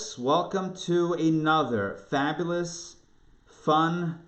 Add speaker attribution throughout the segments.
Speaker 1: folks, welcome to another fabulous, fun,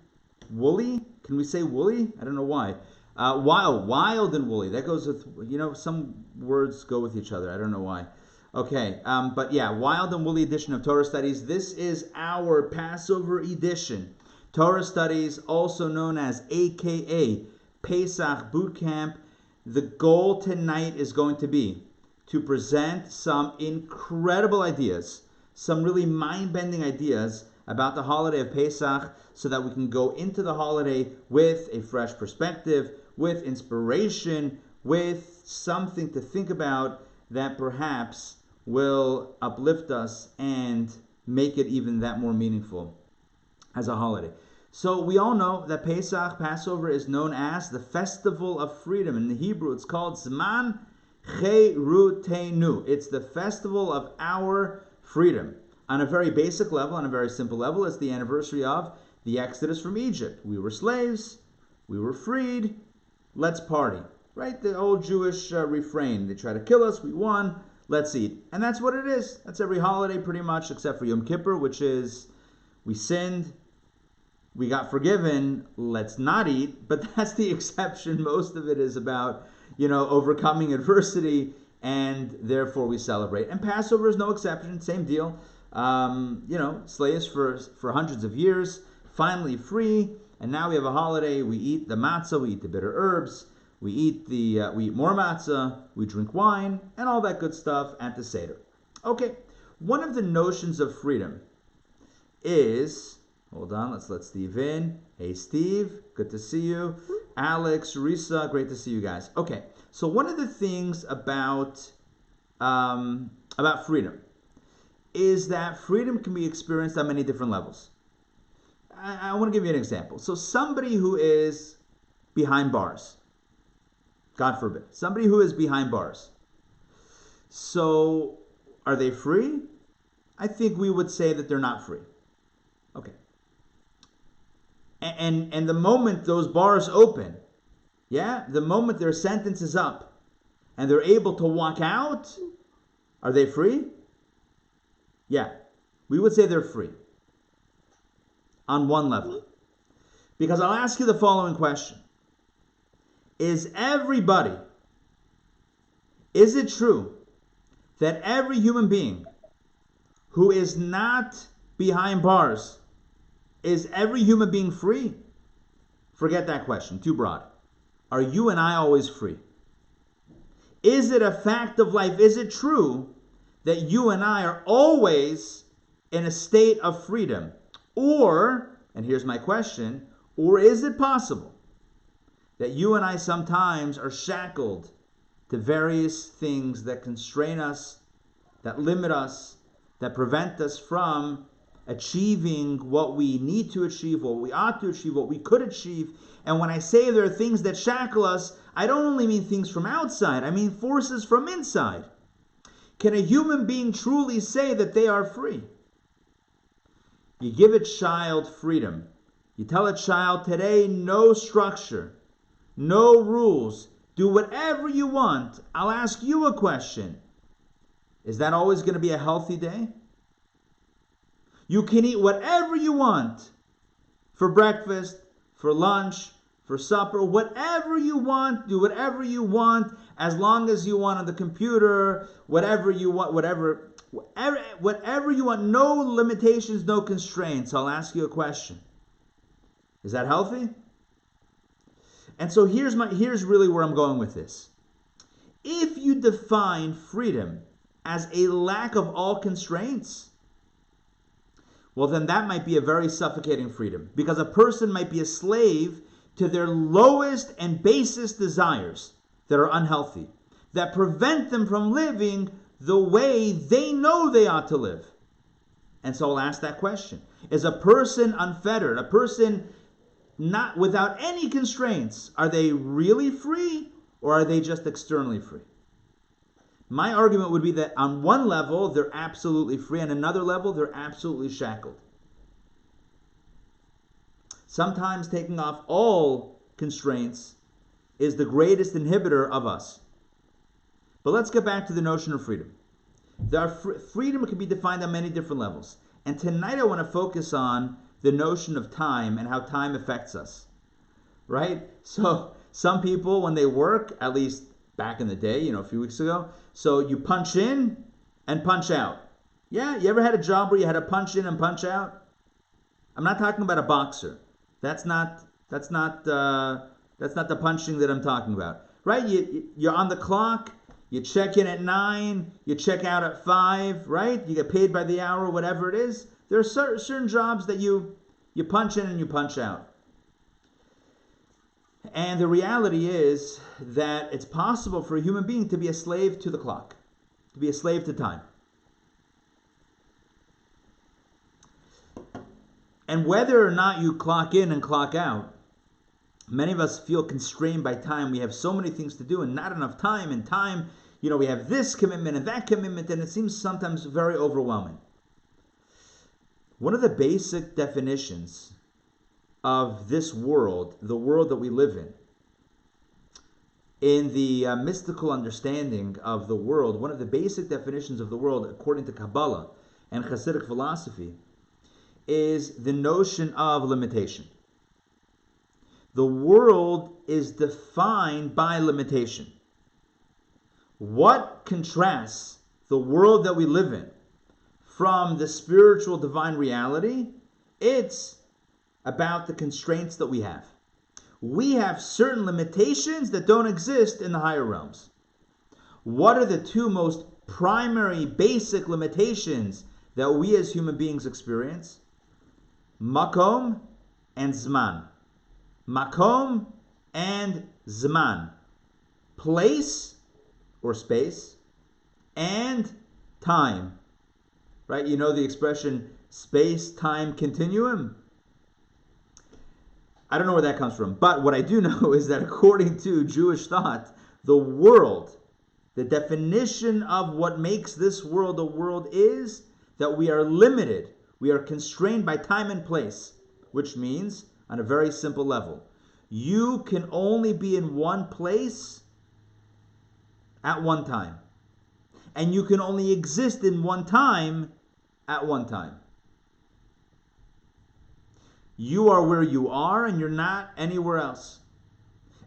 Speaker 1: woolly, can we say woolly? I don't know why. Wild and woolly, that goes with, some words go with each other, I don't know why. Okay, but yeah, wild and woolly edition of Torah Studies. This is our Passover edition. Torah Studies, also known as AKA Pesach Boot Camp. The goal tonight is going to be to present some incredible ideas, some really mind-bending ideas about the holiday of Pesach, so that we can go into the holiday with a fresh perspective, with inspiration, with something to think about that perhaps will uplift us and make it even that more meaningful as a holiday. So we all know that Pesach, Passover, is known as the Festival of Freedom. In the Hebrew, it's called Zman Cherutenu. It's the festival of our freedom. On a very basic level, on a very simple level, it's the anniversary of the Exodus from Egypt. We were slaves, we were freed, let's party. Right? The old Jewish refrain. They try to kill us, we won, let's eat. And that's what it is. That's every holiday pretty much, except for Yom Kippur, which is we sinned, we got forgiven, let's not eat. But that's the exception. Most of it is about overcoming adversity, and therefore we celebrate. And Passover is no exception, same deal. Slaves for hundreds of years, finally free, and now we have a holiday. We eat the matzah, we eat the bitter herbs, we eat more matzah, we drink wine, and all that good stuff at the Seder. Okay, one of the notions of freedom is, hold on, let's let Steve in. Hey Steve, good to see you. Alex, Risa, great to see you guys. Okay, so one of the things about freedom is that freedom can be experienced on many different levels. I want to give you an example. So somebody who is behind bars, God forbid, somebody who is behind bars. So are they free? I think we would say that they're not free. Okay. And the moment those bars open, the moment their sentence is up and they're able to walk out, are they free? Yeah, we would say they're free on one level. Because I'll ask you the following question. Is it true that every human being who is not behind bars, is every human being free? Forget that question, too broad. Are you and I always free? Is it a fact of life? Is it true that you and I are always in a state of freedom? Or, and here's my question, or is it possible that you and I sometimes are shackled to various things that constrain us, that limit us, that prevent us from achieving what we need to achieve, what we ought to achieve, what we could achieve? And when I say there are things that shackle us, I don't only mean things from outside, I mean forces from inside. Can a human being truly say that they are free? You give a child freedom. You tell a child today, no structure, no rules, do whatever you want. I'll ask you a question. Is that always going to be a healthy day? You can eat whatever you want for breakfast, for lunch, for supper, whatever you want, do whatever you want, as long as you want on the computer, whatever you want, whatever you want, no limitations, no constraints. I'll ask you a question. Is that healthy? And so here's really where I'm going with this. If you define freedom as a lack of all constraints, well, then that might be a very suffocating freedom, because a person might be a slave to their lowest and basest desires that are unhealthy, that prevent them from living the way they know they ought to live. And so I'll ask that question. Is a person unfettered, a person not without any constraints, are they really free, or are they just externally free? My argument would be that on one level, they're absolutely free. On another level, they're absolutely shackled. Sometimes taking off all constraints is the greatest inhibitor of us. But let's get back to the notion of freedom. Freedom can be defined on many different levels. And tonight I want to focus on the notion of time and how time affects us. Right? So some people, when they work, at least back in the day, a few weeks ago, so you punch in and punch out. Yeah, you ever had a job where you had to punch in and punch out? I'm not talking about a boxer. That's not the punching that I'm talking about. Right? You're on the clock. You check in at 9. You check out at 5. Right? You get paid by the hour, whatever it is. There are certain jobs that you punch in and you punch out. And the reality is that it's possible for a human being to be a slave to the clock, to be a slave to time. And whether or not you clock in and clock out, many of us feel constrained by time. We have so many things to do and not enough time. And time, we have this commitment and that commitment, and it seems sometimes very overwhelming. One of the basic definitions of this world, the world that we live in the mystical understanding of the world, one of the basic definitions of the world, according to Kabbalah and Hasidic philosophy, is the notion of limitation. The world is defined by limitation. What contrasts the world that we live in from the spiritual divine reality? It's about the constraints that we have. We have certain limitations that don't exist in the higher realms. What are the two most primary basic limitations that we as human beings experience? Makom and Zman. Makom and Zman. Place or space and time. Right? You know the expression space-time continuum? I don't know where that comes from. But what I do know is that according to Jewish thought, the world, the definition of what makes this world a world is that we are limited. We are constrained by time and place, which means, on a very simple level, you can only be in one place at one time. And you can only exist in one time at one time. You are where you are and you're not anywhere else.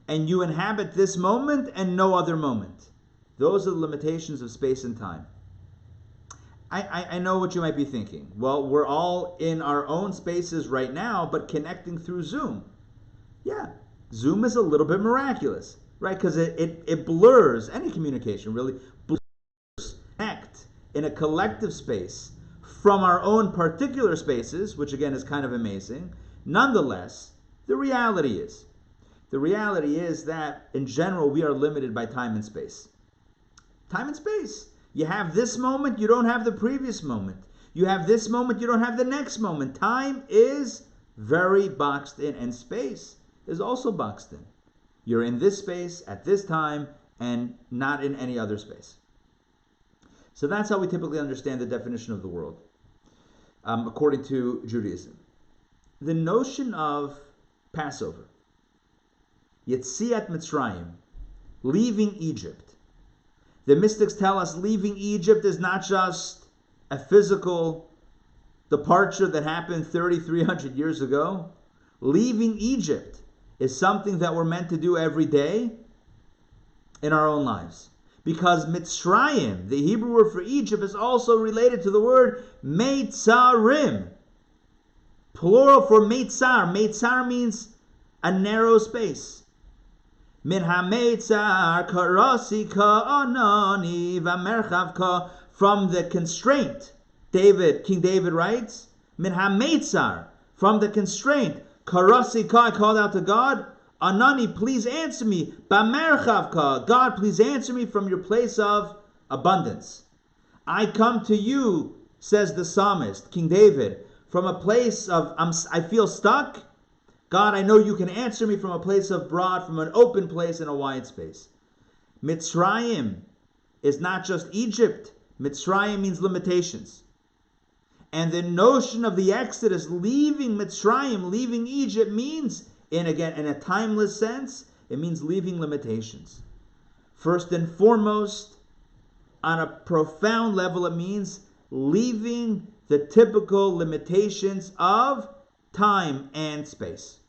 Speaker 1: And you inhabit this moment and no other moment. Those are the limitations of space and time. I know what you might be thinking. Well, we're all in our own spaces right now, but connecting through Zoom. Yeah, Zoom is a little bit miraculous, right? Because it blurs any communication, really. Connect in a collective space from our own particular spaces, which again is kind of amazing. Nonetheless, the reality is that in general we are limited by time and space. Time and space. You have this moment, you don't have the previous moment. You have this moment, you don't have the next moment. Time is very boxed in, and space is also boxed in. You're in this space at this time and not in any other space. So that's how we typically understand the definition of the world, according to Judaism. The notion of Passover, Yetziat Mitzrayim, leaving Egypt. The mystics tell us leaving Egypt is not just a physical departure that happened 3,300 years ago. Leaving Egypt is something that we're meant to do every day in our own lives. Because Mitzrayim, the Hebrew word for Egypt, is also related to the word Meitzarim. Plural for Meitzar. Meitzar means a narrow space. Min ha-meitzar karasi ka'anani v'merchav ka. From the constraint, King David writes, Min ha-meitzar, from the constraint, karasi ka, I called out to God, Anani, please answer me. B'merchavka, God, please answer me from your place of abundance. I come to you, says the psalmist, King David, from a place of, I feel stuck. God, I know you can answer me from a place of broad, from an open place in a wide space. Mitzrayim is not just Egypt. Mitzrayim means limitations. And the notion of the Exodus, leaving Mitzrayim, leaving Egypt, means, in a timeless sense, it means leaving limitations. First and foremost, on a profound level, it means leaving the typical limitations of time and space.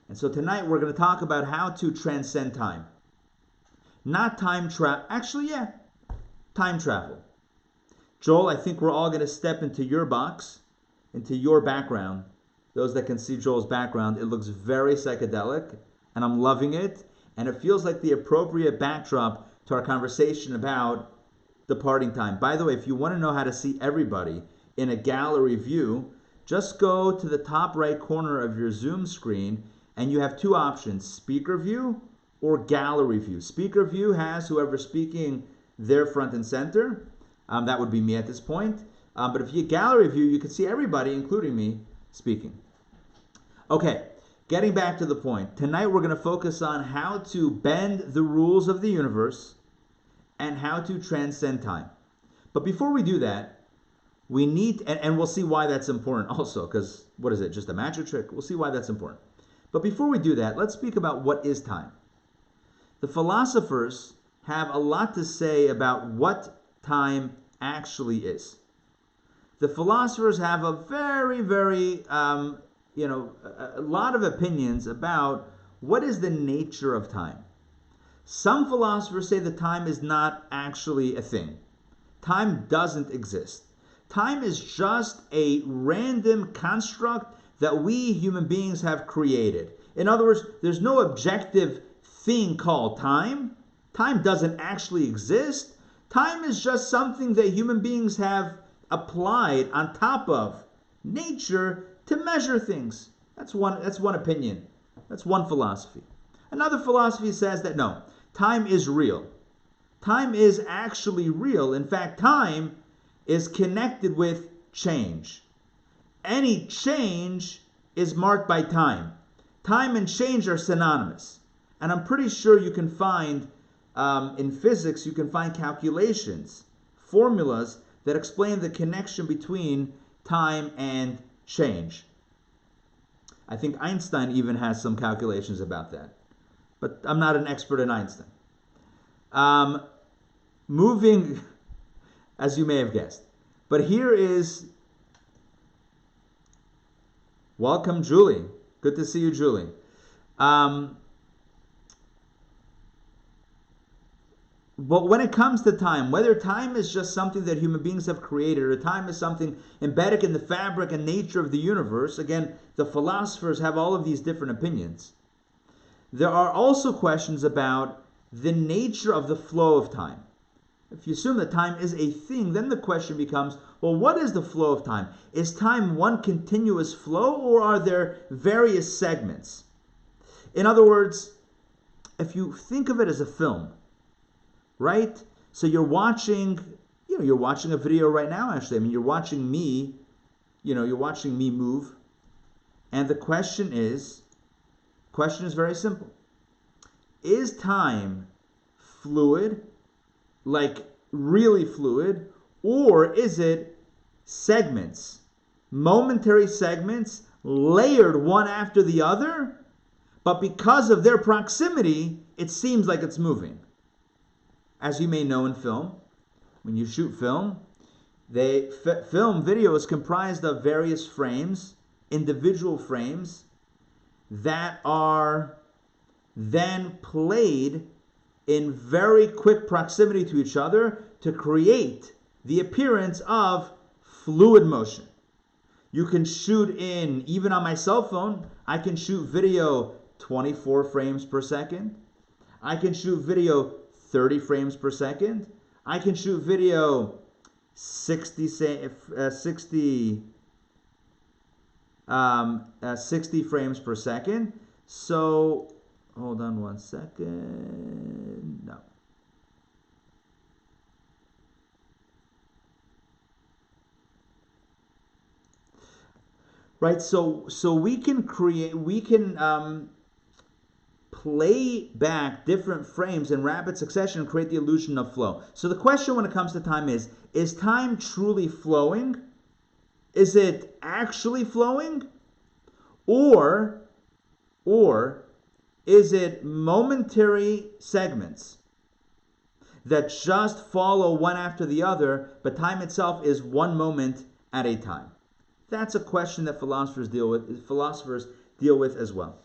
Speaker 1: And so tonight we're going to talk about how to transcend time. Not time travel. Actually, yeah, time travel. Joel, I think we're all going to step into your box, into your background. Those that can see Joel's background, it looks very psychedelic, and I'm loving it. And it feels like the appropriate backdrop to our conversation about departing time. By the way, if you want to know how to see everybody in a gallery view, just go to the top right corner of your Zoom screen, and you have two options, speaker view or gallery view. Speaker view has whoever's speaking there front and center. That would be me at this point. But if you gallery view, you can see everybody, including me, speaking. Okay, getting back to the point. Tonight we're going to focus on how to bend the rules of the universe and how to transcend time. But before we do that, we need, and we'll see why that's important also, because what is it, just a magic trick? We'll see why that's important. But before we do that, let's speak about what is time. The philosophers have a lot to say about what time actually is. The philosophers have a very, a lot of opinions about what is the nature of time. Some philosophers say that time is not actually a thing. Time doesn't exist. Time is just a random construct that we human beings have created. In other words, there's no objective thing called time. Time doesn't actually exist. Time is just something that human beings have applied on top of nature to measure things. That's one opinion. That's one philosophy. Another philosophy says that no, time is real. Time is actually real. In fact, time is connected with change. Any change is marked by time. Time and change are synonymous. And I'm pretty sure you can find, in physics, you can find calculations, formulas that explain the connection between time and change. I think Einstein even has some calculations about that. But I'm not an expert in Einstein. Moving, as you may have guessed. But here is, welcome Julie. Good to see you, Julie. But when it comes to time, whether time is just something that human beings have created or time is something embedded in the fabric and nature of the universe, again, the philosophers have all of these different opinions. There are also questions about the nature of the flow of time. If you assume that time is a thing, then the question becomes, well, what is the flow of time? Is time one continuous flow, or are there various segments? In other words, if you think of it as a film, right? So you're watching a video right now, actually. I mean, you're watching me move. And the question is very simple. Is time fluid, like really fluid, or is it segments, momentary segments, layered one after the other, but because of their proximity, it seems like it's moving? As you may know in film, when you shoot film, film video is comprised of various frames, individual frames, that are then played in very quick proximity to each other to create the appearance of fluid motion. You can shoot in, even on my cell phone, I can shoot video 24 frames per second. I can shoot video 30 frames per second. I can shoot video 60 frames per second. So, hold on one second. No. Right, so we can play back different frames in rapid succession and create the illusion of flow. So the question when it comes to time is time truly flowing? Is it actually flowing? Or is it momentary segments? that just follow one after the other, but time itself is one moment at a time? That's a question that philosophers deal with as well.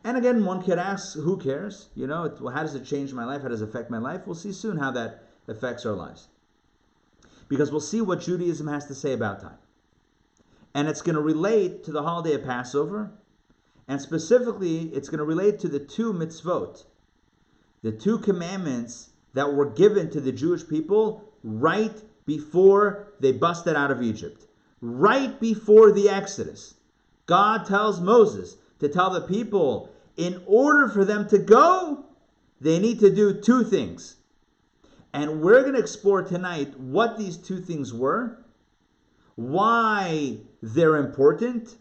Speaker 1: And again, one could ask, who cares? How does it change my life? How does it affect my life? We'll see soon how that affects our lives. Because we'll see what Judaism has to say about time. And it's going to relate to the holiday of Passover. And specifically, it's going to relate to the two mitzvot, the two commandments that were given to the Jewish people right before they busted out of Egypt. Right before the Exodus. God tells Moses to tell the people, in order for them to go, they need to do two things. And we're going to explore tonight what these two things were, why they're important,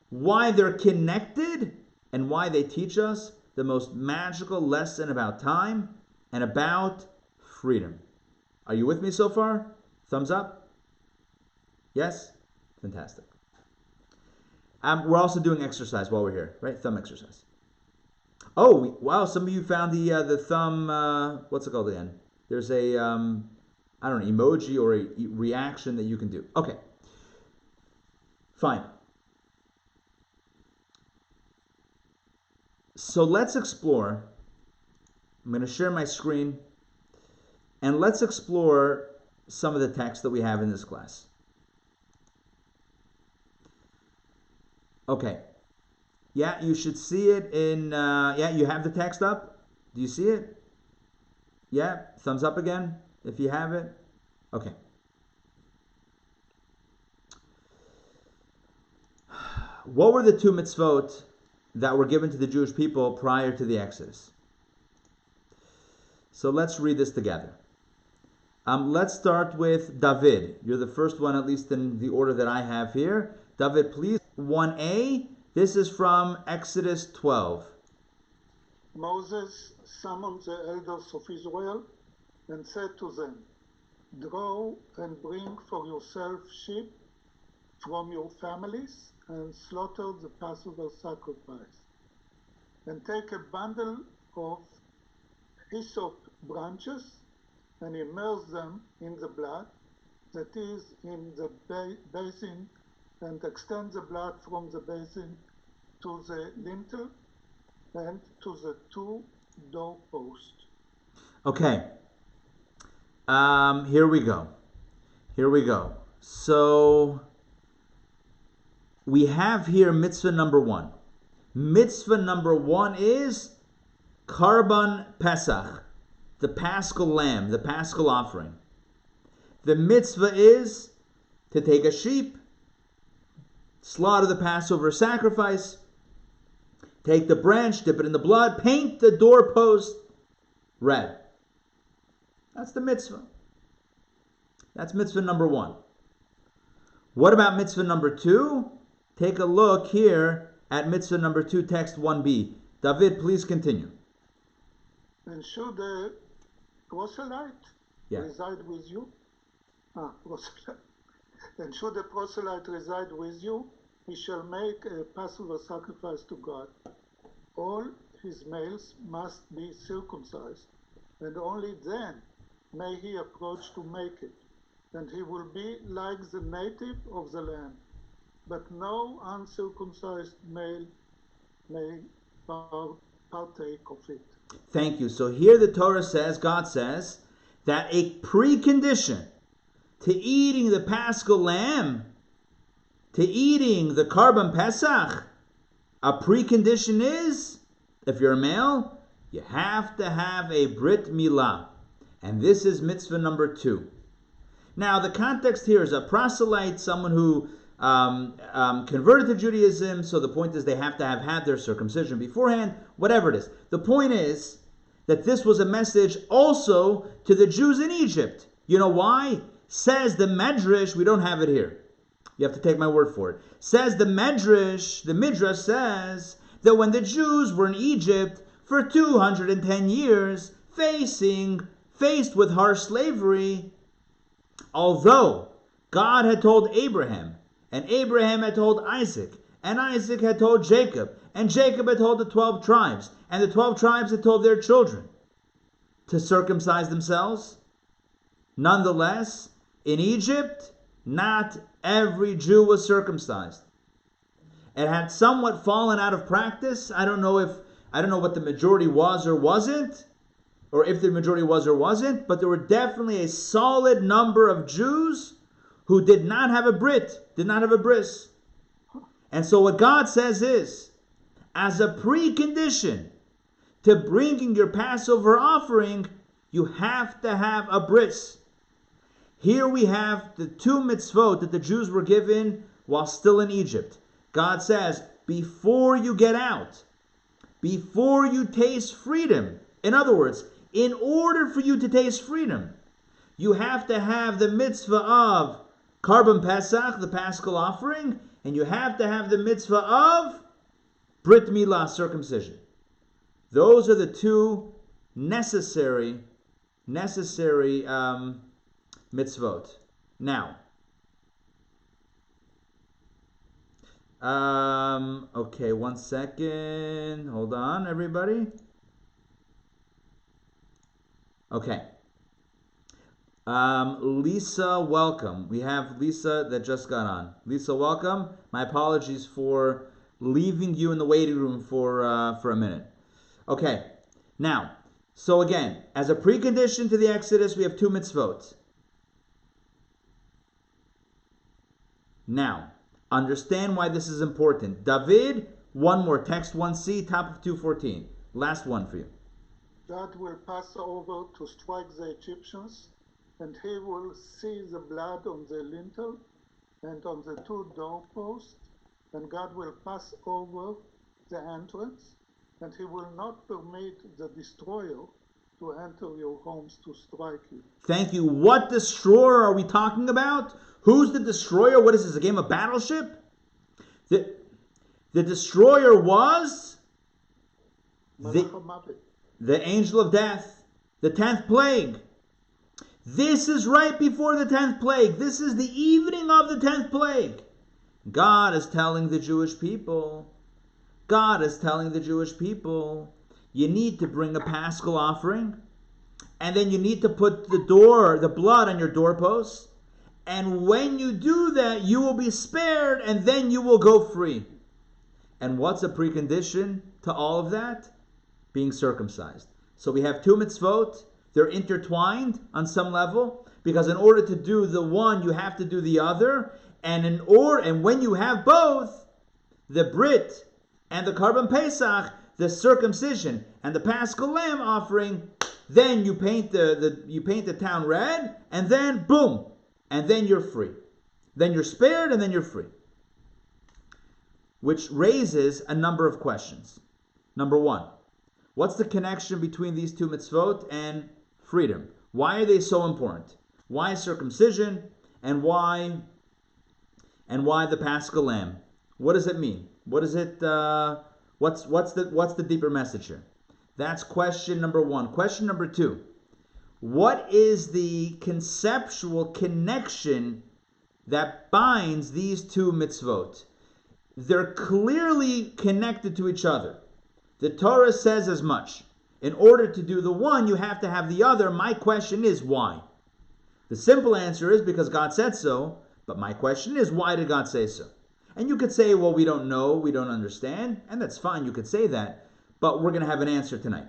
Speaker 1: why they're connected, and why they teach us the most magical lesson about time and about freedom. Are you with me so far? Thumbs up? Yes? Fantastic. We're also doing exercise while we're here, right? Thumb exercise. Oh, wow, some of you found the thumb, what's it called again? There's a, emoji or a reaction that you can do. Okay. Fine. So let's explore. I'm going to share my screen, and let's explore some of the text that we have in this class. Okay. Yeah, you should see it in, you have the text up? Do you see it? Yeah, thumbs up again if you have it. Okay. What were the two mitzvot that were given to the Jewish people prior to the Exodus? So let's read this together. Let's start with David. You're the first one, at least in the order that I have here. David, please. 1a. This is from Exodus 12.
Speaker 2: Moses summoned the elders of Israel and said to them, "Draw and bring for yourself sheep from your families and slaughter the Passover sacrifice. And take a bundle of hyssop branches and immerse them in the blood that is in the basin, and extend the blood from the basin to the lintel and to the two doorposts."
Speaker 1: Okay. Here we go. So we have here mitzvah number 1. Mitzvah number 1 is Karban Pesach, the Paschal Lamb, the Paschal offering. The mitzvah is to take a sheep, slaughter the Passover sacrifice, take the branch, dip it in the blood, paint the doorpost red. That's the mitzvah. That's mitzvah number 1. What about mitzvah number 2? Take a look here at mitzvah number 2, text 1b. David, please continue.
Speaker 2: "And should a proselyte reside with you?" Proselyte. "And should a proselyte reside with you, he shall make a Passover sacrifice to God. All his males must be circumcised, and only then may he approach to make it. And he will be like the native of the land, but no uncircumcised male may partake of it."
Speaker 1: Thank you. So here the Torah says, God says, that a precondition to eating the Paschal Lamb, to eating the Karban Pesach, a precondition is, if you're a male, you have to have a Brit Milah. And this is mitzvah number 2. Now, the context here is a proselyte, someone who converted to Judaism, so the point is they have to have had their circumcision beforehand, whatever it is. The point is that this was a message also to the Jews in Egypt. You know why? Says the Medrash, we don't have it here. You have to take my word for it. Says the Midrash says that when the Jews were in Egypt for 210 years, faced with harsh slavery, although God had told Abraham, and Abraham had told Isaac, and Isaac had told Jacob, and Jacob had told the 12 tribes, and the 12 tribes had told their children to circumcise themselves. Nonetheless, in Egypt, not every Jew was circumcised. It had somewhat fallen out of practice. I don't know what the majority was or wasn't, or if the majority was or wasn't, but there were definitely a solid number of Jews who did not have a bris. And so what God says is, as a precondition to bringing your Passover offering, you have to have a bris. Here we have the two mitzvot that the Jews were given while still in Egypt. God says, before you get out, before you taste freedom, in other words, in order for you to taste freedom, you have to have the mitzvah of Karban Pesach, the Paschal offering, and you have to have the mitzvah of Brit Milah, circumcision. Those are the two necessary mitzvot. Now, okay, 1 second. Hold on, everybody. Okay. Lisa, welcome. We have Lisa that just got on. Lisa, welcome. My apologies for leaving you in the waiting room for a minute. Okay. Now, so again, as a precondition to the Exodus, we have two mitzvot. Now, understand why this is important. David, one more, text 1c, top of 214. Last one for you.
Speaker 2: God will pass over to strike the Egyptians, and he will see the blood on the lintel and on the two doorposts, and God will pass over the entrance, and he will not permit the destroyer to enter your homes to strike you.
Speaker 1: Thank you. What destroyer are we talking about? Who's the destroyer? What is this, a game of Battleship? The destroyer was the angel of death, the 10th plague. This is right before the 10th plague. This is the evening of the 10th plague. God is telling the Jewish people, you need to bring a Paschal offering, and then you need to put the blood on your doorposts, and when you do that, you will be spared, and then you will go free. And what's a precondition to all of that? Being circumcised. So we have two mitzvot. They're intertwined on some level, because in order to do the one, you have to do the other. And when you have both, the Brit and the Karban Pesach, the circumcision and the Paschal Lamb offering, then you paint the town red, and then boom, and then you're free. Then you're spared, and then you're free. Which raises a number of questions. Number one, what's the connection between these two mitzvot and freedom? Why are they so important? Why circumcision, and why the Paschal Lamb? What does it mean? What is it? What's the deeper message here? That's question number one. Question number two, what is the conceptual connection that binds these two mitzvot? They're clearly connected to each other. The Torah says as much. In order to do the one, you have to have the other. My question is, why? The simple answer is because God said so, but my question is, why did God say so? And you could say, well, we don't know, we don't understand, and that's fine, you could say that, but we're going to have an answer tonight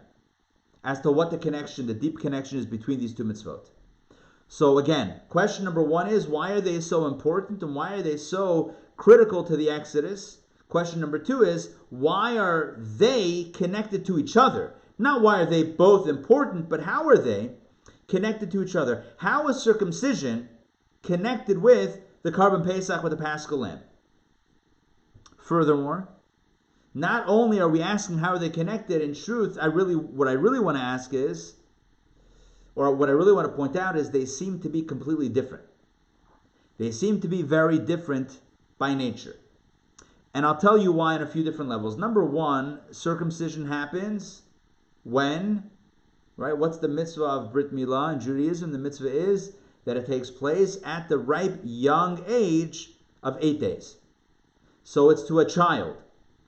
Speaker 1: as to what the connection, the deep connection is between these two mitzvot. So again, question number one is, why are they so important and why are they so critical to the Exodus? Question number two is, why are they connected to each other? Not why are they both important, but how are they connected to each other? How is circumcision connected with the Karban Pesach, with the Paschal Lamb? Furthermore, not only are we asking how are they connected, in truth, what I really want to ask is, or what I really want to point out is, they seem to be completely different. They seem to be very different by nature. And I'll tell you why on a few different levels. Number one, circumcision happens when, right? What's the mitzvah of Brit Milah in Judaism? The mitzvah is that it takes place at the ripe young age of 8 days. So it's to a child.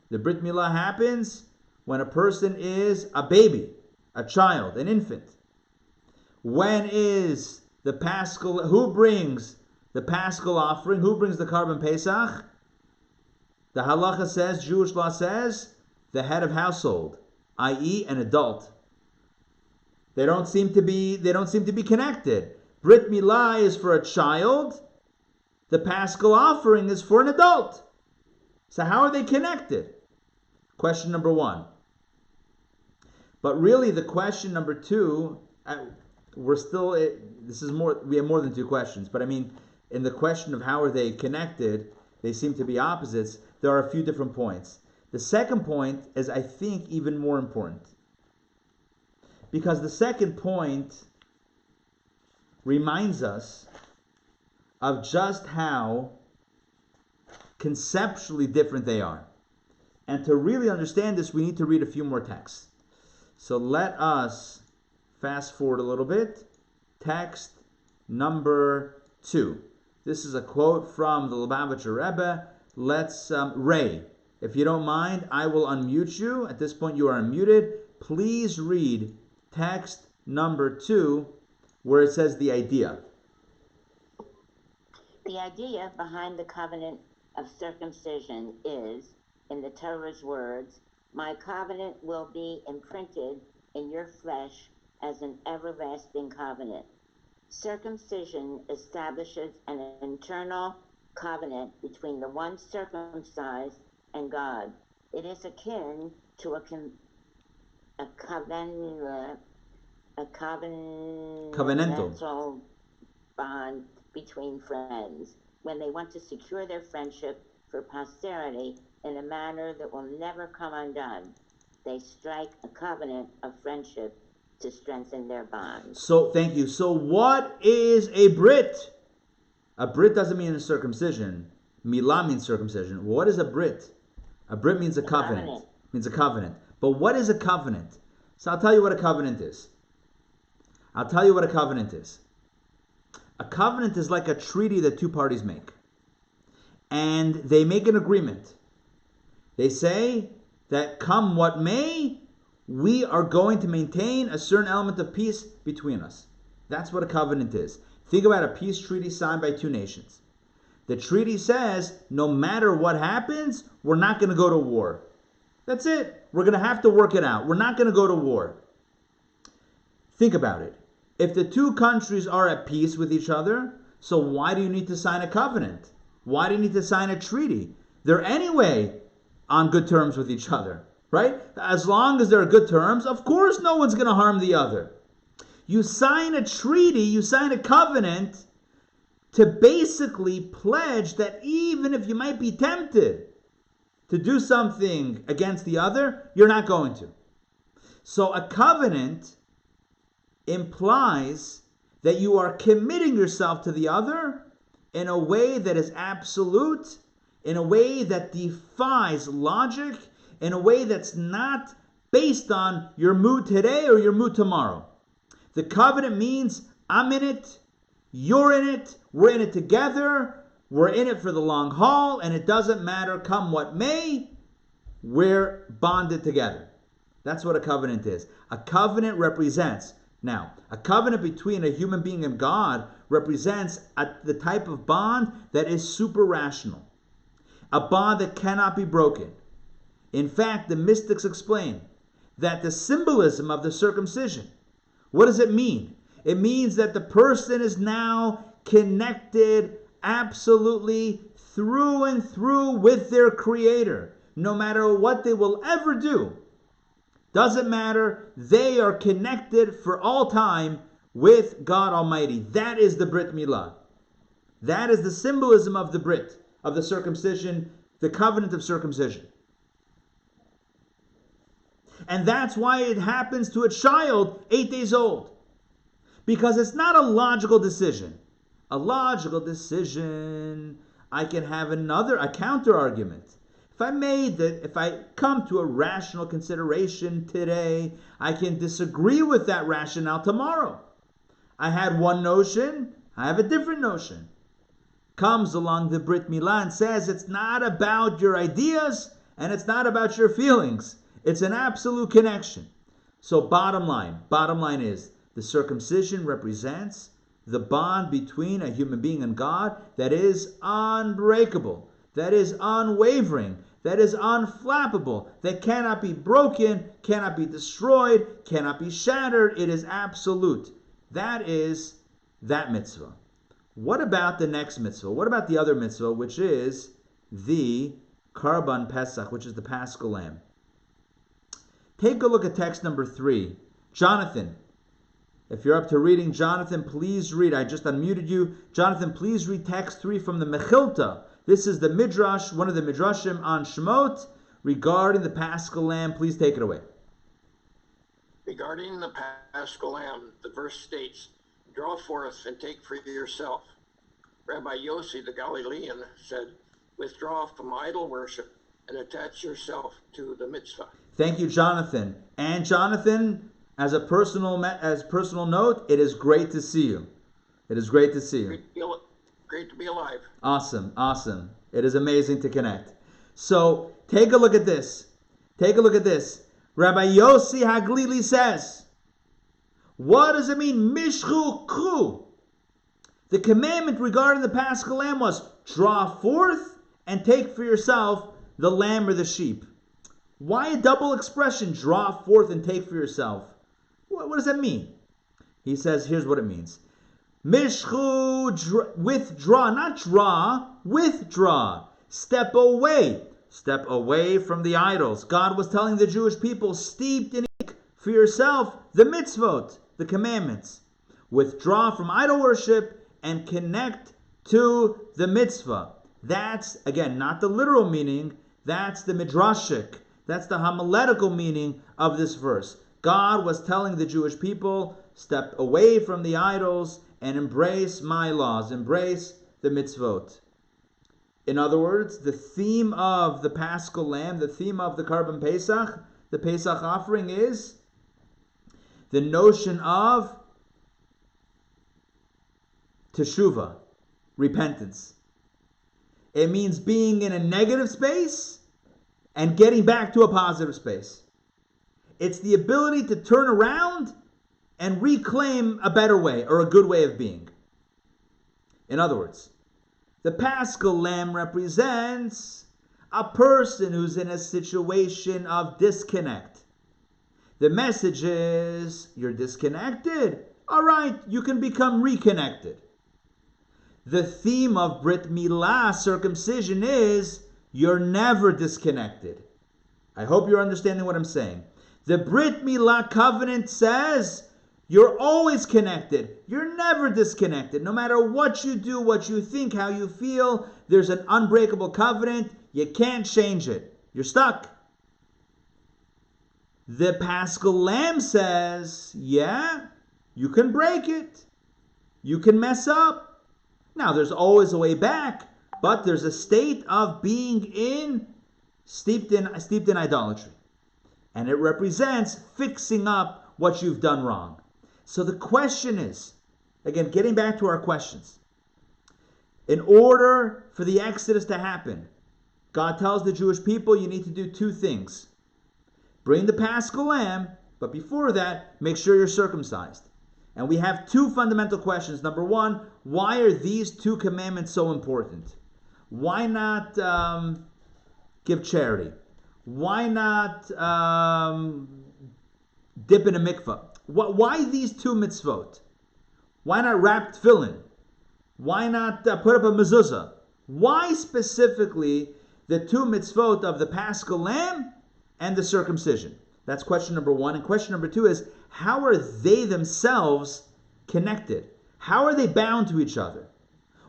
Speaker 1: The Brit Milah happens when a person is a baby, a child, an infant. When is the Paschal, who brings the Paschal offering? Who brings the Karban Pesach? The halacha says, Jewish law says, the head of household, i.e. an adult. They don't seem to be connected. Brit Milah is for a child. The Paschal offering is for an adult. So how are they connected? Question number one. But really the question number two, we have more than two questions, but I mean, in the question of how are they connected, they seem to be opposites. There are a few different points. The second point is, I think, even more important. Because the second point reminds us of just how conceptually different they are. And to really understand this, we need to read a few more texts. So let us fast forward a little bit. Text number 2. This is a quote from the Lubavitcher Rebbe. Let's, Ray, if you don't mind, I will unmute you. At this point, you are unmuted. Please read text number 2, where it says the idea.
Speaker 3: The idea behind the covenant of circumcision is, in the Torah's words, my covenant will be imprinted in your flesh as an everlasting covenant. Circumcision establishes an internal covenant between the one circumcised and God. It is akin to a covenantal bond between friends when they want to secure their friendship for posterity in a manner that will never come undone. They strike a covenant of friendship to strengthen their bond.
Speaker 1: So, thank you. So what is a Brit? A Brit doesn't mean a circumcision. Milah means circumcision. What is a Brit? A Brit means a covenant. Means a covenant. But what is a covenant? So I'll tell you what a covenant is. A covenant is like a treaty that two parties make. And they make an agreement. They say that come what may, we are going to maintain a certain element of peace between us. That's what a covenant is. Think about a peace treaty signed by two nations. The treaty says, no matter what happens, we're not going to go to war. That's it. We're going to have to work it out. We're not going to go to war. Think about it. If the two countries are at peace with each other, so why do you need to sign a covenant? Why do you need to sign a treaty? They're anyway on good terms with each other, right? As long as there are good terms, of course no one's going to harm the other. You sign a treaty, you sign a covenant to basically pledge that even if you might be tempted to do something against the other, you're not going to. So a covenant implies that you are committing yourself to the other in a way that is absolute, in a way that defies logic, in a way that's not based on your mood today or your mood tomorrow. The covenant means I'm in it, you're in it, we're in it together, we're in it for the long haul, and it doesn't matter come what may, we're bonded together. That's what a covenant is. A covenant represents, now, a covenant between a human being and God represents the type of bond that is super rational. A bond that cannot be broken. In fact, the mystics explain that the symbolism of the circumcision, what does it mean? It means that the person is now connected absolutely through and through with their Creator. No matter what they will ever do, doesn't matter, they are connected for all time with God Almighty. That is the Brit Milah. That is the symbolism of the Brit, of the circumcision, the covenant of circumcision. And that's why it happens to a child 8 days old. Because it's not a logical decision. A logical decision, I can have a counter argument. If I come to a rational consideration today, I can disagree with that rationale tomorrow. I had one notion, I have a different notion. Comes along the Brit Milah and says it's not about your ideas and it's not about your feelings. It's an absolute connection. So bottom line is The circumcision represents the bond between a human being and God that is unbreakable, that is unwavering, that is unflappable, that cannot be broken, cannot be destroyed, cannot be shattered. It is absolute. That is that mitzvah. What about the next mitzvah? What about the other mitzvah, which is the Karban Pesach, which is the Paschal Lamb? Take a look at text number 3. Jonathan, if you're up to reading, Jonathan, please read. I just unmuted you. Jonathan, please read text 3 from the Mechilta. This is the Midrash, one of the Midrashim on Shemot, regarding the Paschal Lamb. Please take it away.
Speaker 4: Regarding the Paschal Lamb, the verse states, "Draw forth and take for yourself." Rabbi Yossi the Galilean said, "Withdraw from idol worship and attach yourself to the mitzvah."
Speaker 1: Thank you, Jonathan. And Jonathan, as personal note, it is great to see you. It is great to see you.
Speaker 4: Great to be alive.
Speaker 1: Awesome. It is amazing to connect. So take a look at this. Rabbi Yossi Haglili says, what does it mean? Mishchu kru. The commandment regarding the Paschal Lamb was draw forth and take for yourself the lamb or the sheep. Why a double expression, draw forth and take for yourself? What does that mean? He says, here's what it means. Mishchu, withdraw, not draw, withdraw. Step away from the idols. God was telling the Jewish people, steeped in ink for yourself the mitzvot, the commandments. Withdraw from idol worship and connect to the mitzvah. That's, again, not the literal meaning, that's the midrashic, that's the homiletical meaning of this verse. God was telling the Jewish people, step away from the idols and embrace my laws, embrace the mitzvot. In other words, the theme of the Paschal Lamb, the theme of the Karban Pesach, the Pesach offering is the notion of teshuvah, repentance. It means being in a negative space and getting back to a positive space. It's the ability to turn around and reclaim a better way or a good way of being. In other words, the Paschal Lamb represents a person who's in a situation of disconnect. The message is, you're disconnected. All right, you can become reconnected. The theme of Brit Milah, circumcision, is you're never disconnected. I hope you're understanding what I'm saying. The Brit Milah covenant says you're always connected. You're never disconnected. No matter what you do, what you think, how you feel, there's an unbreakable covenant. You can't change it. You're stuck. The Paschal Lamb says, yeah, you can break it. You can mess up. Now, there's always a way back, but there's a state of being steeped in idolatry. And it represents fixing up what you've done wrong. So the question is, again, getting back to our questions. In order for the Exodus to happen, God tells the Jewish people you need to do two things. Bring the Paschal Lamb, but before that, make sure you're circumcised. And we have two fundamental questions. Number one, why are these two commandments so important? Why not give charity? Why not dip in a mikvah? Why these two mitzvot? Why not wrap tefillin? Why not put up a mezuzah? Why specifically the two mitzvot of the Paschal Lamb and the circumcision? That's question number one. And question number two is, how are they themselves connected? How are they bound to each other?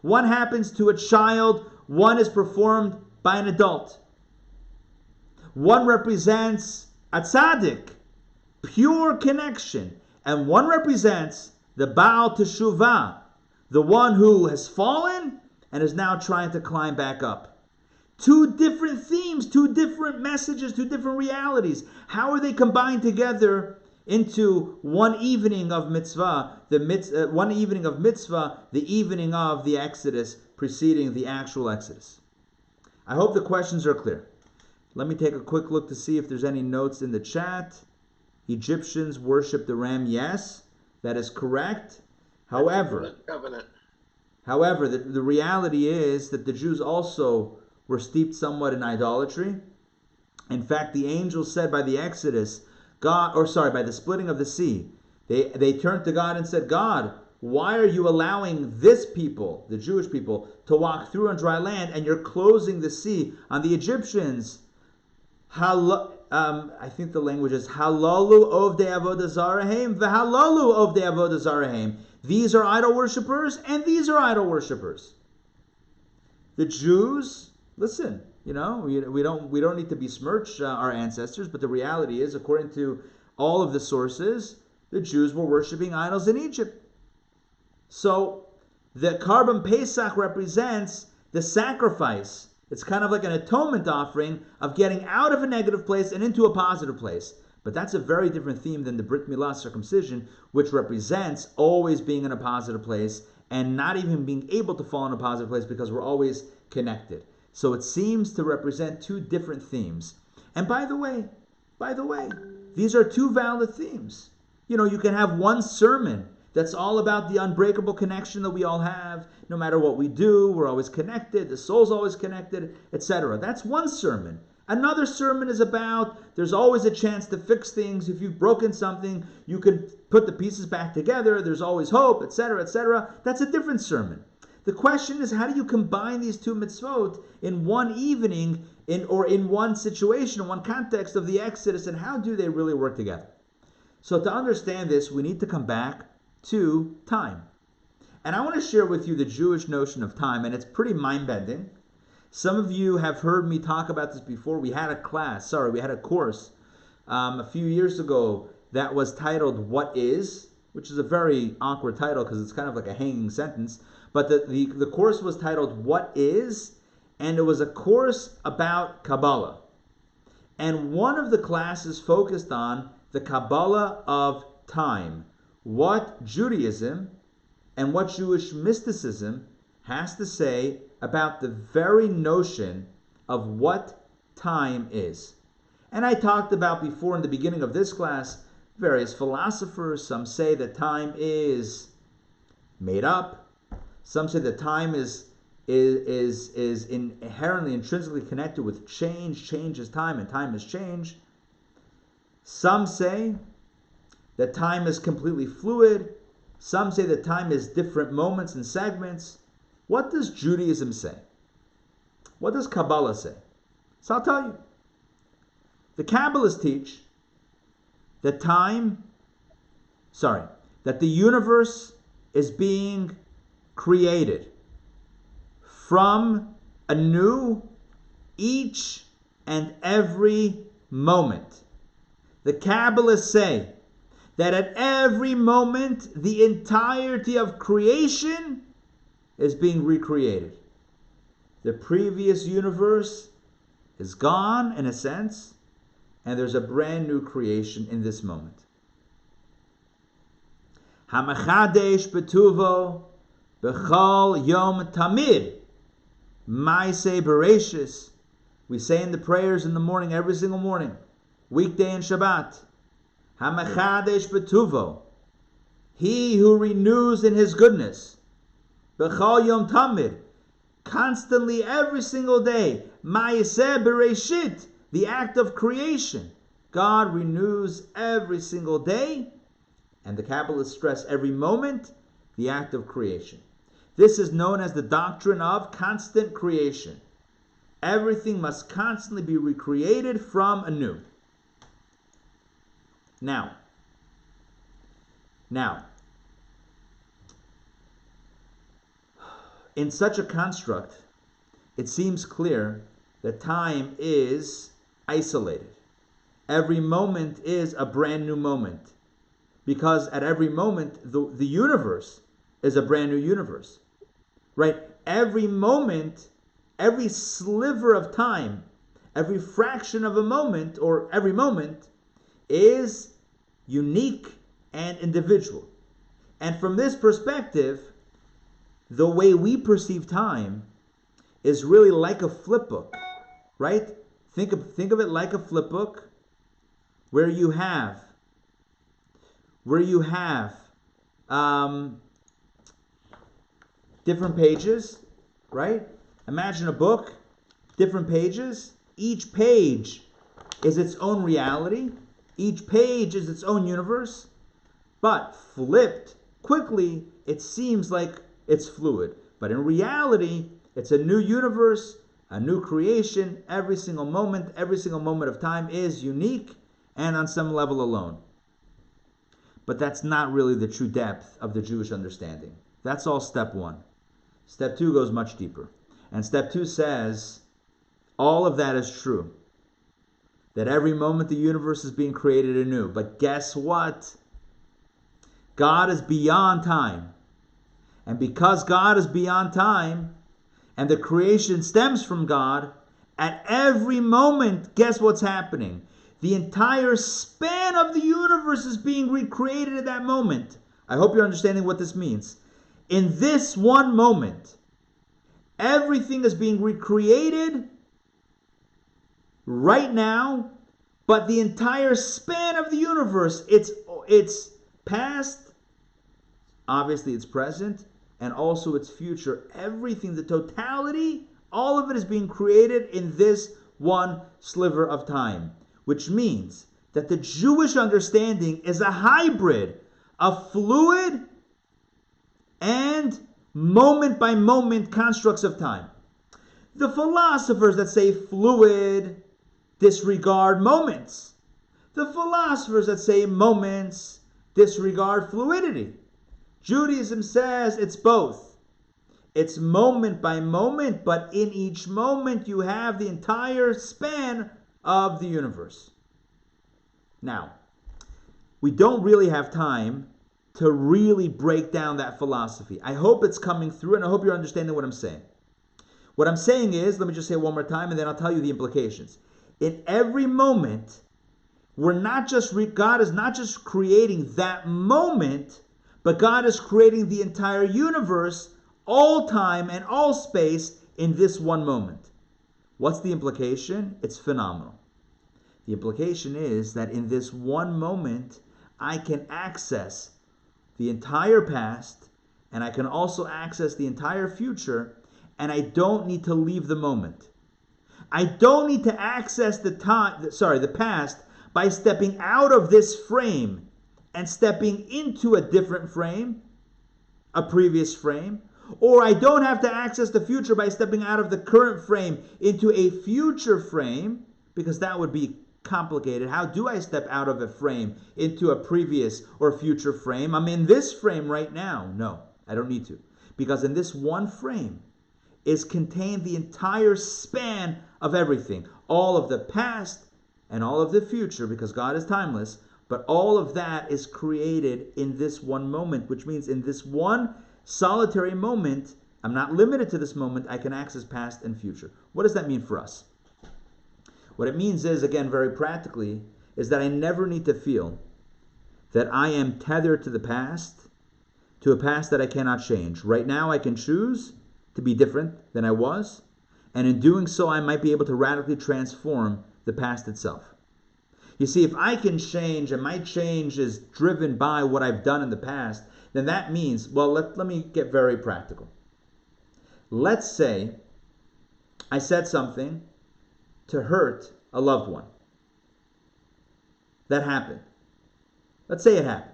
Speaker 1: One happens to a child, one is performed by an adult. One represents a tzaddik, pure connection, and one represents the Baal Teshuvah, the one who has fallen and is now trying to climb back up. Two different themes, two different messages, two different realities. How are they combined together into one evening of mitzvah, one evening of mitzvah, the evening of the Exodus, preceding the actual Exodus? I hope the questions are clear. Let me take a quick look to see if there's any notes in the chat. Egyptians worship the ram, yes. That is correct.
Speaker 4: However, covenant.
Speaker 1: However, the reality is that the Jews also were steeped somewhat in idolatry. In fact, the angels said by the Exodus, by the splitting of the sea, they turned to God and said, God, why are you allowing this people, the Jewish people, to walk through on dry land, and you're closing the sea on the Egyptians? I think the language is halalu ovdei avodah zarahem v'halalu ovdei avodah zarahem. These are idol worshippers, and these are idol worshippers. The Jews, listen, we don't need to besmirch our ancestors, but the reality is, according to all of the sources, the Jews were worshiping idols in Egypt. So the Karban Pesach represents the sacrifice. It's kind of like an atonement offering of getting out of a negative place and into a positive place. But that's a very different theme than the Brit Milah, circumcision, which represents always being in a positive place and not even being able to fall in a positive place because we're always connected. So it seems to represent two different themes. And by the way, these are two valid themes. You can have one sermon that's all about the unbreakable connection that we all have. No matter what we do, we're always connected, the soul's always connected, etc. That's one sermon. Another sermon is about there's always a chance to fix things. If you've broken something, you can put the pieces back together. There's always hope, etc., etc. That's a different sermon. The question is, how do you combine these two mitzvot in one evening, in one situation, in one context of the Exodus, and how do they really work together? So to understand this, we need to come back to time. And I want to share with you the Jewish notion of time, and it's pretty mind-bending. Some of you have heard me talk about this before. We had a course a few years ago that was titled What Is, which is a very awkward title because it's kind of like a hanging sentence. But the course was titled What Is, and it was a course about Kabbalah. And one of the classes focused on the Kabbalah of time, what Judaism and what Jewish mysticism has to say about the very notion of what time is. And I talked about before in the beginning of this class, various philosophers. Some say that time is made up. Some say that time is inherently, intrinsically connected with change. Change is time, and time is change. Some say that time is completely fluid. Some say that time is different moments and segments. What does Judaism say? What does Kabbalah say? So I'll tell you. The Kabbalists teach that that the universe is being created from anew each and every moment. The Kabbalists say that at every moment the entirety of creation is being recreated. The previous universe is gone in a sense, and there's a brand new creation in this moment. Hamachadesh betuvo b'chol yom tamid ma'aseh bereshis. We say in the prayers in the morning, every single morning, weekday and Shabbat. Hamachadesh betuvo, he who renews in his goodness. B'chol yom tamid, constantly every single day. Ma'aseh bereshit, the act of creation. God renews every single day, and the Kabbalists stress every moment, the act of creation. This is known as the doctrine of constant creation. Everything must constantly be recreated from anew. Now, in such a construct, it seems clear that time is isolated. Every moment is a brand new moment, because at every moment the universe is a brand new universe, right? Every moment, every sliver of time, every fraction of a moment, or every moment, is unique and individual. And from this perspective, the way we perceive time is really like a flip book, right? Think of it like a flip book where you have different pages, right? Imagine a book, different pages. Each page is its own reality. Each page is its own universe. But flipped quickly, it seems like it's fluid. But in reality, it's a new universe, a new creation. Every single moment of time is unique and on some level alone. But that's not really the true depth of the Jewish understanding. That's all step one. Step two goes much deeper. And step two says, all of that is true. That every moment the universe is being created anew. But guess what? God is beyond time. And because God is beyond time, and the creation stems from God, at every moment, guess what's happening? The entire span of the universe is being recreated at that moment. I hope you're understanding what this means. In this one moment, everything is being recreated right now, but the entire span of the universe, it's past, obviously it's present, and also its future. Everything, the totality, all of it is being created in this one sliver of time. Which means that the Jewish understanding is a hybrid of fluid and moment-by-moment constructs of time. The philosophers that say fluid disregard moments. The philosophers that say moments disregard fluidity. Judaism says it's both. It's moment by moment, but in each moment you have the entire span of the universe. Now, we don't really have time to really break down that philosophy. I hope it's coming through, and I hope you're understanding what I'm saying. What I'm saying is, let me just say it one more time, and then I'll tell you the implications. In every moment, God is not just creating that moment, but God is creating the entire universe, all time and all space, in this one moment. What's the implication? It's phenomenal. The implication is that in this one moment, I can access the entire past, and I can also access the entire future, and I don't need to leave the moment. I don't need to access the past by stepping out of this frame and stepping into a different frame, a previous frame. Or I don't have to access the future by stepping out of the current frame into a future frame, because that would be complicated. How do I step out of a frame into a previous or future frame? I'm in this frame right now. No, I don't need to. Because in this one frame is contained the entire span of everything. All of the past and all of the future, because God is timeless, but all of that is created in this one moment, which means in this one solitary moment, I'm not limited to this moment, I can access past and future. What does that mean for us? What it means is, again, very practically, is that I never need to feel that I am tethered to the past, to a past that I cannot change. Right now I can choose to be different than I was, and in doing so I might be able to radically transform the past itself. You see, if I can change, and my change is driven by what I've done in the past, then that means, well, let me get very practical. Let's say I said something to hurt a loved one. That happened. Let's say it happened.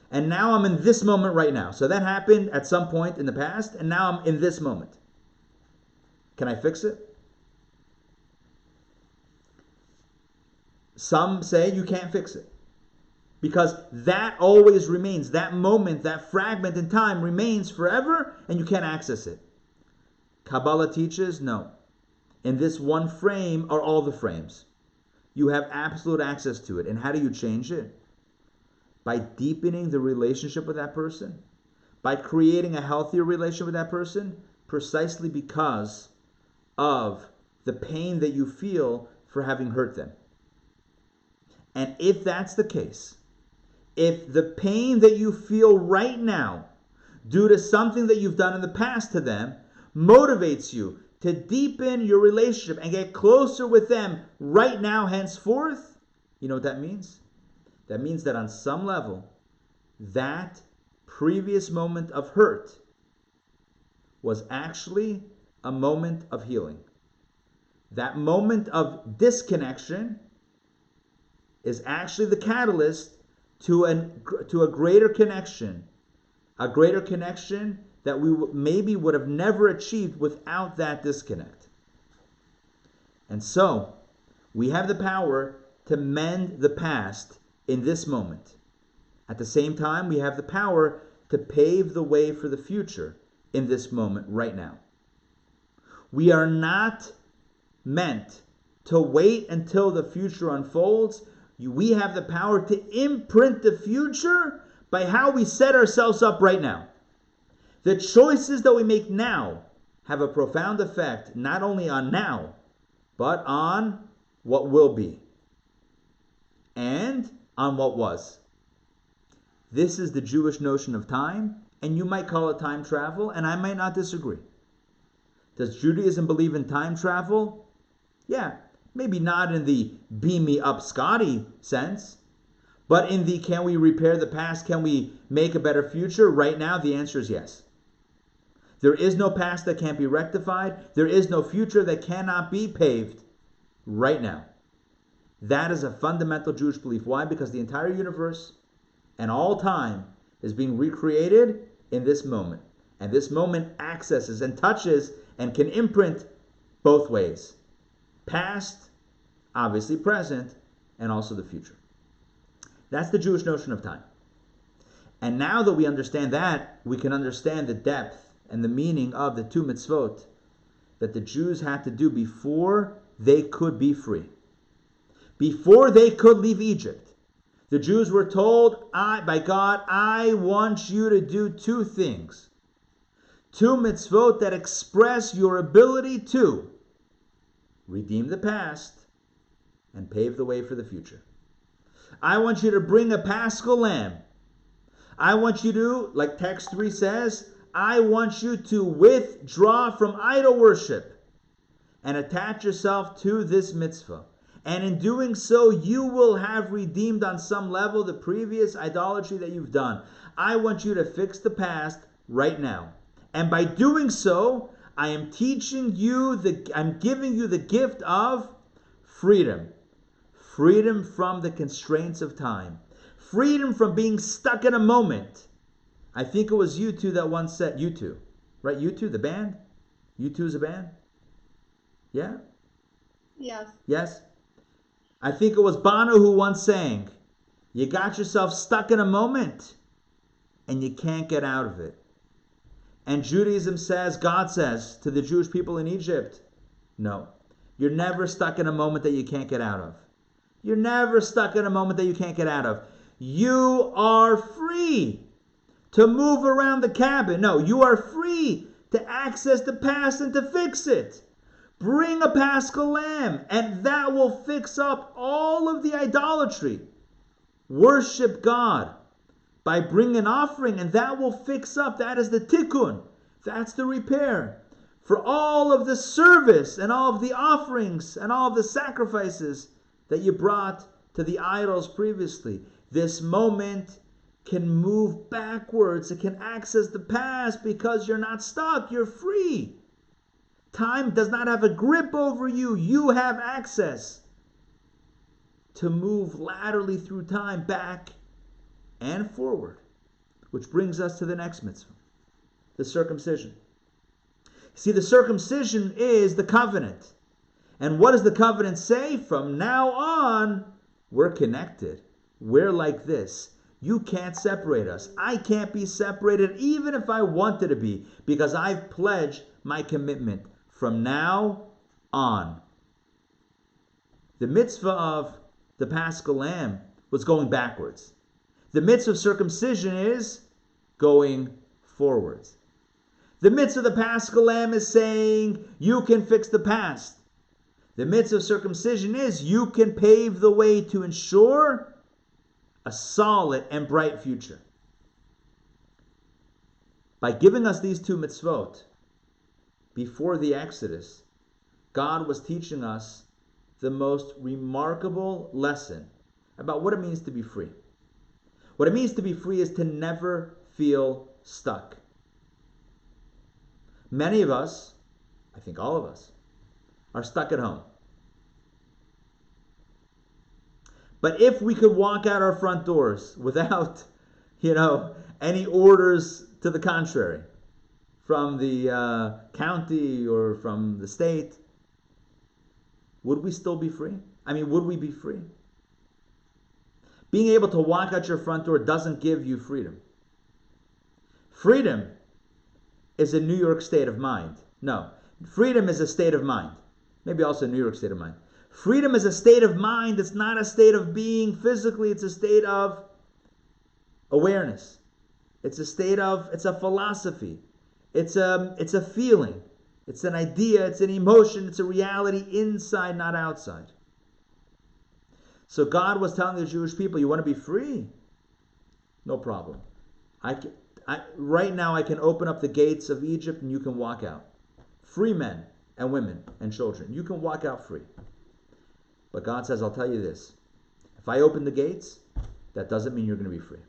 Speaker 1: And now I'm in this moment right now. So that happened at some point in the past, and now I'm in this moment. Can I fix it? Some say you can't fix it, because that always remains. That moment, that fragment in time remains forever, and you can't access it. Kabbalah teaches, no. In this one frame are all the frames. You have absolute access to it. And how do you change it? By deepening the relationship with that person, by creating a healthier relationship with that person, precisely because of the pain that you feel for having hurt them. And if that's the case, if the pain that you feel right now due to something that you've done in the past to them motivates you to deepen your relationship and get closer with them right now, henceforth, you know what that means? That means that on some level, that previous moment of hurt was actually a moment of healing. That moment of disconnection is actually the catalyst to a greater connection, that we maybe would have never achieved without that disconnect. And so, we have the power to mend the past in this moment. At the same time, we have the power to pave the way for the future in this moment right now. We are not meant to wait until the future unfolds. We have the power to imprint the future by how we set ourselves up right now. The choices that we make now have a profound effect not only on now, but on what will be and on what was. This is the Jewish notion of time, and you might call it time travel, and I might not disagree. Does Judaism believe in time travel? Yeah, maybe not in the beam me up Scotty sense, but in the can we repair the past, can we make a better future? Right now, the answer is yes. There is no past that can't be rectified. There is no future that cannot be paved right now. That is a fundamental Jewish belief. Why? Because the entire universe and all time is being recreated in this moment. And this moment accesses and touches and can imprint both ways. Past, obviously present, and also the future. That's the Jewish notion of time. And now that we understand that, we can understand the depth and the meaning of the two mitzvot that the Jews had to do before they could be free. Before they could leave Egypt. The Jews were told by God, I want you to do two things. Two mitzvot that express your ability to redeem the past and pave the way for the future. I want you to bring a Paschal Lamb. I want you to, like text 3 says, I want you to withdraw from idol worship and attach yourself to this mitzvah. And in doing so, you will have redeemed on some level the previous idolatry that you've done. I want you to fix the past right now. And by doing so, I am teaching you, I'm giving you the gift of freedom. Freedom from the constraints of time. Freedom from being stuck in a moment. I think it was U2 that once said, U2, right? U2, the band? U2 is a band? Yeah?
Speaker 5: Yes.
Speaker 1: Yes? I think it was Bono who once sang, you got yourself stuck in a moment and you can't get out of it. And Judaism says, God says to the Jewish people in Egypt, no, you're never stuck in a moment that you can't get out of. You're never stuck in a moment that you can't get out of. You are free to move around the cabin. No, you are free to access the past and to fix it. Bring a Paschal Lamb, and that will fix up all of the idolatry. Worship God by bringing an offering, and that will fix up. That is the tikkun. That's the repair. For all of the service and all of the offerings and all of the sacrifices that you brought to the idols previously. This moment can move backwards. It can access the past because you're not stuck. You're free. Time does not have a grip over you. You have access to move laterally through time, back and forward. Which brings us to the next mitzvah, the circumcision. See, the circumcision is the covenant. And what does the covenant say? From now on, we're connected. We're like this. You can't separate us. I can't be separated even if I wanted to be, because I've pledged my commitment from now on. The mitzvah of the Paschal Lamb was going backwards. The mitzvah of circumcision is going forwards. The mitzvah of the Paschal Lamb is saying you can fix the past. The mitzvah of circumcision is you can pave the way to ensure a solid and bright future. By giving us these two mitzvot before the Exodus, God was teaching us the most remarkable lesson about what it means to be free. What it means to be free is to never feel stuck. Many of us, I think all of us, are stuck at home. But if we could walk out our front doors without, any orders to the contrary from the county or from the state, would we still be free? Would we be free? Being able to walk out your front door doesn't give you freedom. Freedom is a New York state of mind. No, freedom is a state of mind. Maybe also a New York state of mind. Freedom is a state of mind. It's not a state of being physically. It's a state of awareness. It's a philosophy. It's a feeling. It's an idea. It's an emotion. It's a reality inside, not outside. So God was telling the Jewish people, you want to be free? No problem. Right now I can open up the gates of Egypt and you can walk out. Free men and women and children. You can walk out free. But God says, I'll tell you this. If I open the gates, that doesn't mean you're going to be free.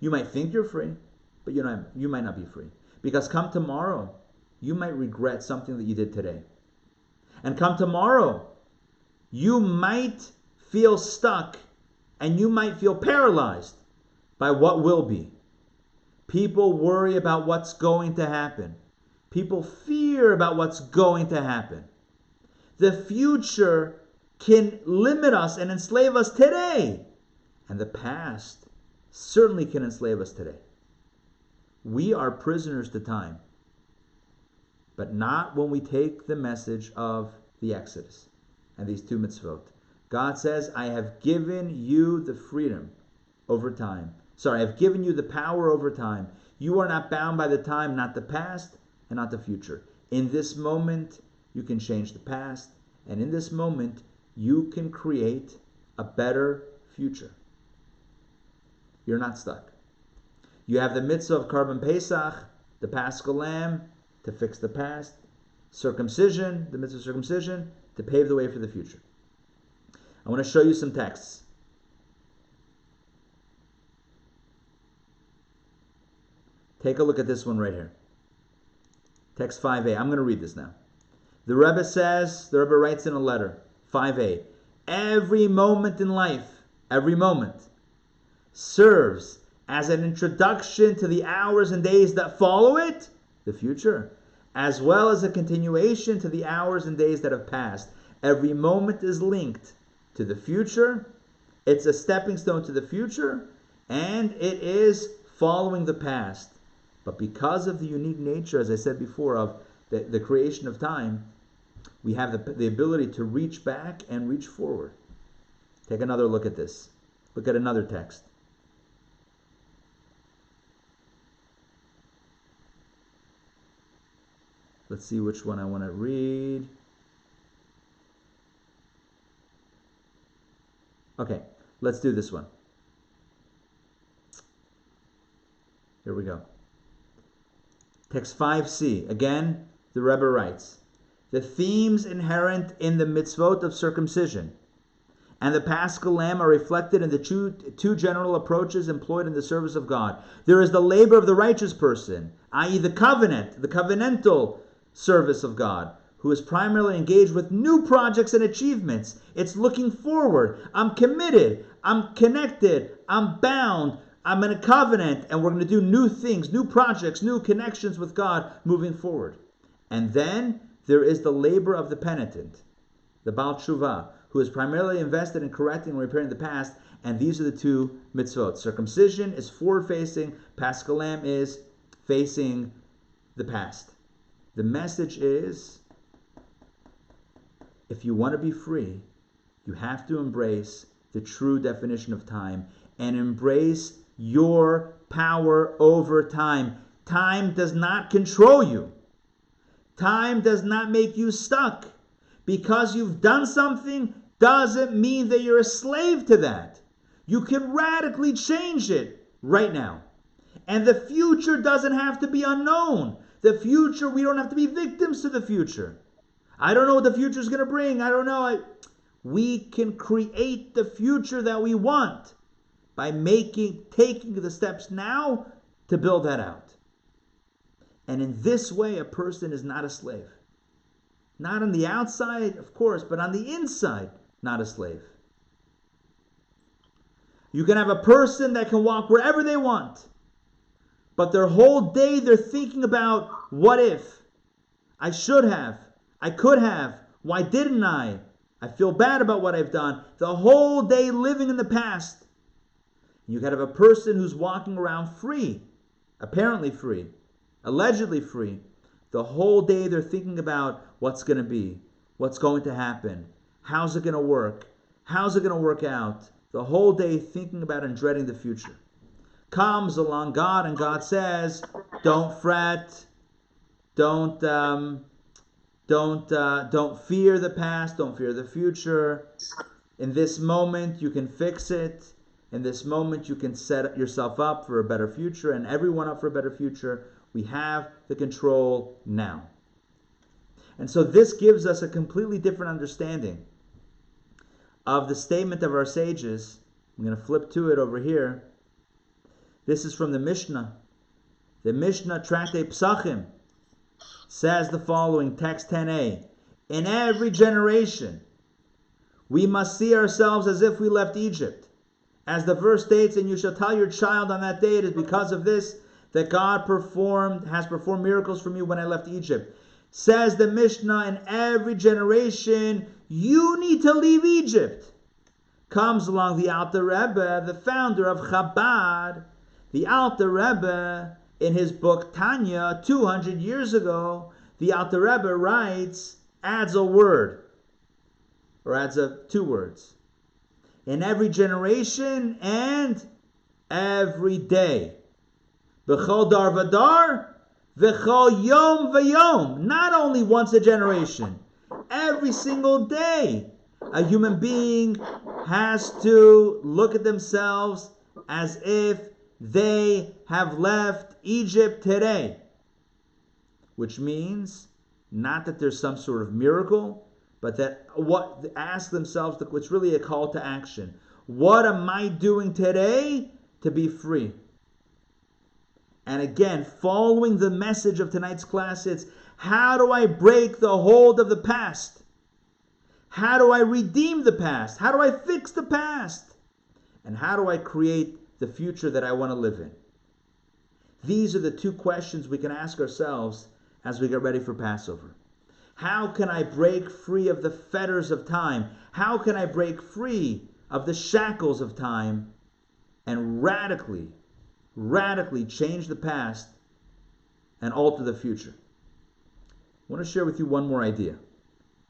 Speaker 1: You might think you're free, but you might not be free. Because come tomorrow, you might regret something that you did today. And come tomorrow, you might feel stuck and you might feel paralyzed by what will be. People worry about what's going to happen. People fear about what's going to happen. The future can limit us and enslave us today. And the past certainly can enslave us today. We are prisoners to time. But not when we take the message of the Exodus and these two mitzvot. God says, I have given you the freedom over time. I have given you the power over time. You are not bound by the time, not the past and not the future. In this moment, you can change the past. And in this moment, you can create a better future. You're not stuck. You have the mitzvah of Korban Pesach, the Paschal Lamb, to fix the past. Circumcision, the mitzvah of circumcision, to pave the way for the future. I want to show you some texts. Take a look at this one right here. Text 5a. I'm going to read this now. The Rebbe writes in a letter, 5a, every moment in life, every moment, serves as an introduction to the hours and days that follow it, the future, as well as a continuation to the hours and days that have passed. Every moment is linked to the future. It's a stepping stone to the future, and it is following the past. But because of the unique nature, as I said before, of the creation of time, we have the ability to reach back and reach forward. Take another look at this. Look at another text. Let's see which one I want to read. Okay, let's do this one. Here we go. Text 5c. Again, the Rebbe writes, the themes inherent in the mitzvot of circumcision and the Paschal Lamb are reflected in the two general approaches employed in the service of God. There is the labor of the righteous person, i.e. the covenantal service of God, who is primarily engaged with new projects and achievements. It's looking forward. I'm committed. I'm connected. I'm bound. I'm in a covenant, and we're going to do new things, new projects, new connections with God moving forward. And then there is the labor of the penitent, the Baal Tshuva, who is primarily invested in correcting and repairing the past. And these are the two mitzvot. Circumcision is forward-facing. Paschal Lamb is facing the past. The message is, if you want to be free, you have to embrace the true definition of time and embrace your power over time. Time does not control you. Time does not make you stuck. Because you've done something doesn't mean that you're a slave to that. You can radically change it right now. And the future doesn't have to be unknown. The future, we don't have to be victims to the future. I don't know what the future is going to bring. I don't know. We can create the future that we want by taking the steps now to build that out. And in this way, a person is not a slave. Not on the outside, of course, but on the inside, not a slave. You can have a person that can walk wherever they want, but their whole day they're thinking about, what if? I should have. I could have. Why didn't I? I feel bad about what I've done. The whole day living in the past. You can have a person who's walking around free, apparently free, allegedly free. The whole day they're thinking about what's going to be, what's going to happen, how's it going to work, how's it going to work out. The whole day thinking about and dreading the future. Comes along God and God says, don't fret, don't fear the past, don't fear the future. In this moment you can fix it. In this moment you can set yourself up for a better future and everyone up for a better future. We have the control now. And so this gives us a completely different understanding of the statement of our sages. I'm going to flip to it over here. This is from the Mishnah. The Mishnah, Tractate Pesachim, says the following, text 10a. In every generation, we must see ourselves as if we left Egypt. As the verse states, and you shall tell your child on that day, it is because of this that God has performed miracles for me when I left Egypt. Says the Mishnah, in every generation, you need to leave Egypt. Comes along the Alter Rebbe, the founder of Chabad. The Alter Rebbe, in his book Tanya, 200 years ago, the Alter Rebbe writes, adds a word, or adds two words. In every generation and every day. B'chol dar v'dar, v'chol yom v'yom. Not only once a generation, every single day. A human being has to look at themselves as if they have left Egypt today. Which means not that there's some sort of miracle, but that ask themselves, it's really a call to action. What am I doing today to be free? And again, following the message of tonight's class, it's how do I break the hold of the past? How do I redeem the past? How do I fix the past? And how do I create the future that I want to live in? These are the two questions we can ask ourselves as we get ready for Passover. How can I break free of the fetters of time? How can I break free of the shackles of time and radically change the past and alter the future? I want to share with you one more idea,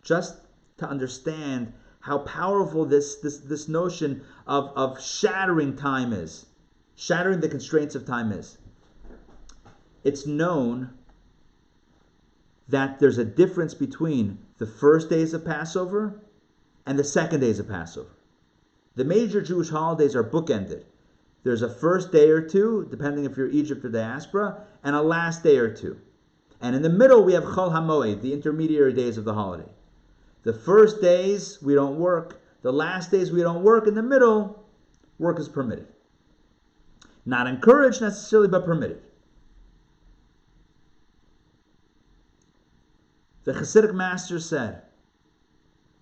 Speaker 1: just to understand how powerful this notion of shattering time is, shattering the constraints of time is. It's known that there's a difference between the first days of Passover and the second days of Passover. The major Jewish holidays are bookended. There's a first day or two, depending if you're Egypt or diaspora, and a last day or two. And in the middle we have Chol HaMoed, the intermediary days of the holiday. The first days we don't work. The last days we don't work. In the middle, work is permitted. Not encouraged necessarily, but permitted. The Hasidic master said,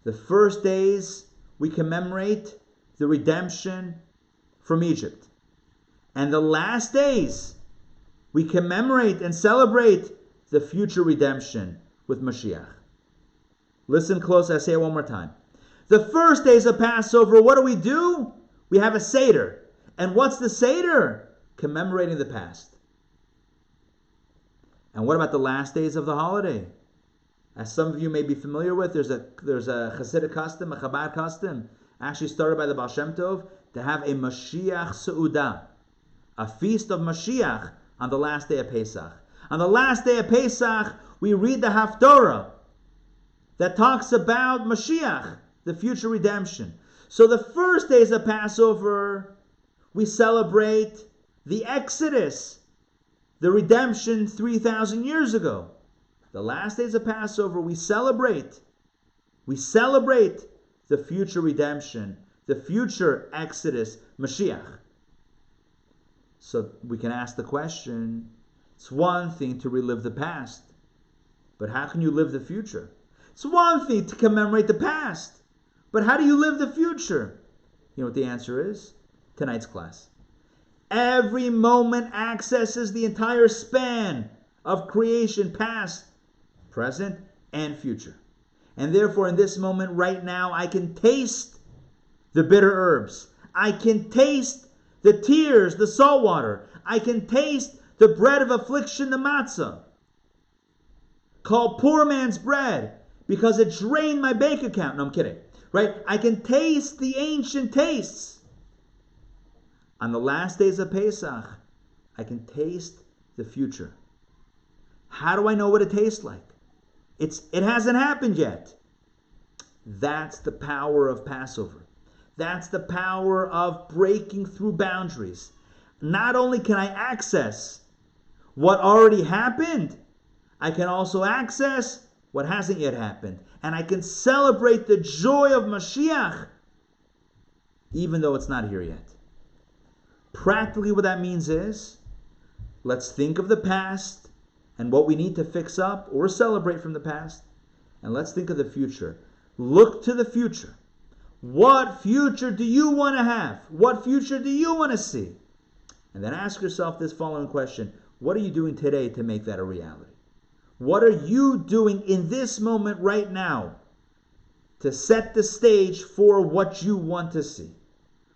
Speaker 1: the first days we commemorate the redemption from Egypt. And the last days we commemorate and celebrate the future redemption with Mashiach. Listen close, I say it one more time. The first days of Passover, what do? We have a Seder. And what's the Seder? Commemorating the past. And what about the last days of the holiday? As some of you may be familiar with, there's a Hasidic custom, a Chabad custom, actually started by the Baal Shem Tov, to have a Mashiach Seudah, a feast of Mashiach on the last day of Pesach. On the last day of Pesach, we read the Haftorah that talks about Mashiach, the future redemption. So the first days of Passover, we celebrate the Exodus, the redemption 3,000 years ago. The last days of Passover, we celebrate the future redemption, the future Exodus, Mashiach. So we can ask the question, it's one thing to relive the past, but how can you live the future? It's one thing to commemorate the past, but how do you live the future? You know what the answer is? Tonight's class. Every moment accesses the entire span of creation, past, present, and future. And therefore, in this moment right now, I can taste the bitter herbs. I can taste the tears, the salt water. I can taste the bread of affliction, the matzah. Called poor man's bread because it drained my bank account. No, I'm kidding. Right? I can taste the ancient tastes. On the last days of Pesach, I can taste the future. How do I know what it tastes like? It hasn't happened yet. That's the power of Passover. That's the power of breaking through boundaries. Not only can I access what already happened, I can also access what hasn't yet happened. And I can celebrate the joy of Mashiach, even though it's not here yet. Practically what that means is, let's think of the past and what we need to fix up or celebrate from the past. And let's think of the future. Look to the future. What future do you want to have? What future do you want to see? And then ask yourself this following question. What are you doing today to make that a reality? What are you doing in this moment right now to set the stage for what you want to see?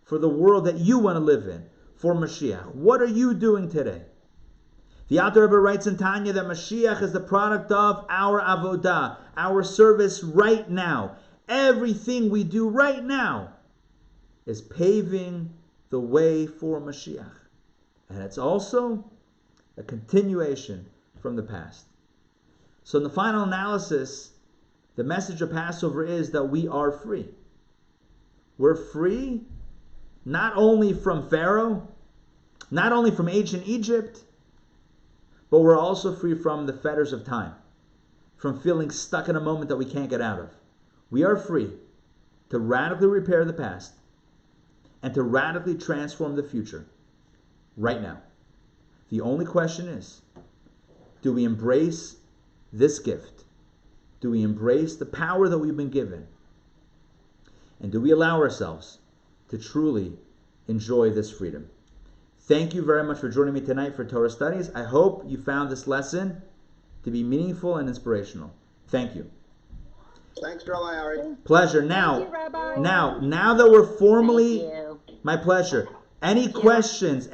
Speaker 1: For the world that you want to live in? For Mashiach. What are you doing today? The Alter Rebbe writes in Tanya that Mashiach is the product of our avodah, our service right now. Everything we do right now is paving the way for Mashiach. And it's also a continuation from the past. So in the final analysis, the message of Passover is that we are free. We're free not only from Pharaoh, not only from ancient Egypt, but we're also free from the fetters of time, from feeling stuck in a moment that we can't get out of. We are free to radically repair the past and to radically transform the future right now. The only question is, do we embrace this gift? Do we embrace the power that we've been given? And do we allow ourselves to truly enjoy this freedom? Thank you very much for joining me tonight for Torah Studies. I hope you found this lesson to be meaningful and inspirational. Thank you.
Speaker 5: Thanks, Rabbi Ari.
Speaker 1: Pleasure. Now that we're formally, my pleasure. Any questions?